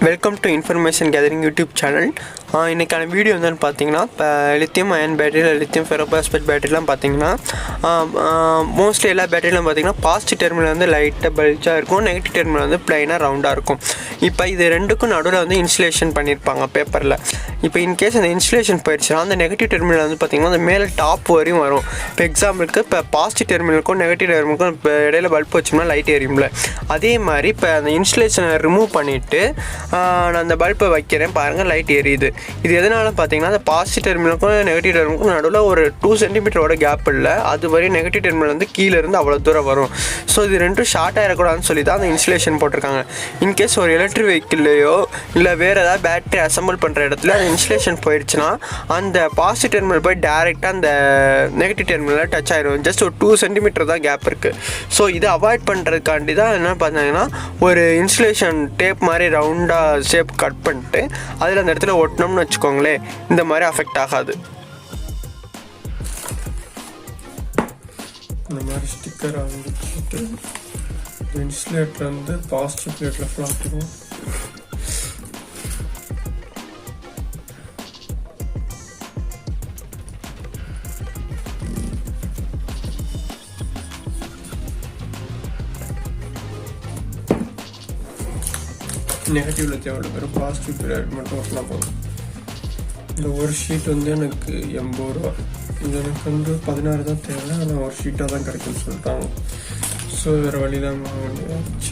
Welcome to information gathering YouTube channel. இன்றைக்கான video என்னென்னு பார்த்தீங்கன்னா, இப்போ லித்தியம் அயன் பேட்டரியில் லித்தியம் ஃபெரோபாஸ்பேட் பேட்டரிலாம் பார்த்தீங்கன்னா மோஸ்ட்லி எல்லா பேட்டரியிலும் பார்த்தீங்கன்னா பாசிட்டிவ் டெர்மினல் வந்து லைட்டாக பல்ஜாக இருக்கும், நெகட்டிவ் டெர்மினல் வந்து ப்ளைனாக ரவுண்டாக இருக்கும். இப்போ இது ரெண்டுக்கும் நடுவில் வந்து இன்சுலேஷன் பண்ணியிருப்பாங்க பேப்பரில். இப்போ இன்கேஸ் அந்த இன்சுலேஷன் போயிடுச்சுன்னா அந்த நெகட்டிவ் டெர்மினல் வந்து பார்த்திங்கன்னா அந்த மேலே டாப் வரையும் வரும். இப்போ எக்ஸாம்பிளுக்கு இப்போ பாசிட்டிவ் டெர்மினலுக்கும் நெகட்டிவ் டெர்மினலுக்கும் இப்போ இடையில பல்ப் வச்சோம்னா லைட் எரியும்ல, அதே மாதிரி இப்போ அந்த இன்சுலேஷனை ரிமூவ் பண்ணிவிட்டு நான் அந்த பல்பை வைக்கிறேன், பாருங்கள் லைட் எரியுது. இது எதனால பார்த்தீங்கன்னா அந்த பாசிட்டிவ் டெர்மினலுக்கும் நெகட்டிவ் டெர்மினலுக்கும் நடுவில் ஒரு 2 சென்டிமீட்டரோட கேப் இல்லை, அது வரையும் நெகட்டிவ் டெர்மினல் வந்து கீழே இருந்து அவ்வளோ தூரம் வரும். ஸோ இது ரெண்டும் ஷார்ட் ஆகிடக்கூடாதுன்னு சொல்லி தான் அந்த இன்சுலேஷன் போட்டிருக்காங்க. இன்கேஸ் ஒரு எலக்ட்ரிக் வெஹிக்கிள்லையோ இல்லை வேறு ஏதாவது பேட்டரி அசம்பிள் பண்ணுற இடத்துல அந்த இன்சுலேஷன் போயிடுச்சுன்னா அந்த பாசிட்டிவ் டெர்மினல் போய் டேரெக்டாக அந்த நெகட்டிவ் டெர்மினலில் டச் ஆகிடும். ஜஸ்ட் ஒரு 2 சென்டிமீட்டர் தான் கேப் இருக்குது. ஸோ இதை அவாய்ட் பண்ணுறதுக்காண்டி தான் என்ன பார்த்தீங்கன்னா ஒரு இன்சுலேஷன் டேப் மாதிரி ரவுண்டாக ஷேப் கட் பண்ணிட்டு அதில் அந்த இடத்துல ஒட்டினோம்னு வச்சுக்கோங்களேன், இந்த மாதிரி அஃபெக்ட் ஆகாது. இந்த மாதிரி ஸ்டிக்கர் வாங்கிட்டு இன்சுலேட்டர் வந்து பாசிட்டிவ் பிளேட்டில் ஃப்ளாட்டுக்கும். நெகட்டிவ்ல தேவையில்ல, வெறும் பாசிட்டிவ் பிளேட் மட்டும் ஒட்டலாம் போதும். இந்த ஒரு ஷீட் வந்து எனக்கு 80 ரூபா, இது எனக்கு வந்து 16 தான் தேவை, ஆனால் ஒரு ஷீட்டாக தான் கிடைக்கும்னு சொல்லிட்டாங்க. ஸோ வேறு வழி தான் வாங்க வேண்டியதாச்சு.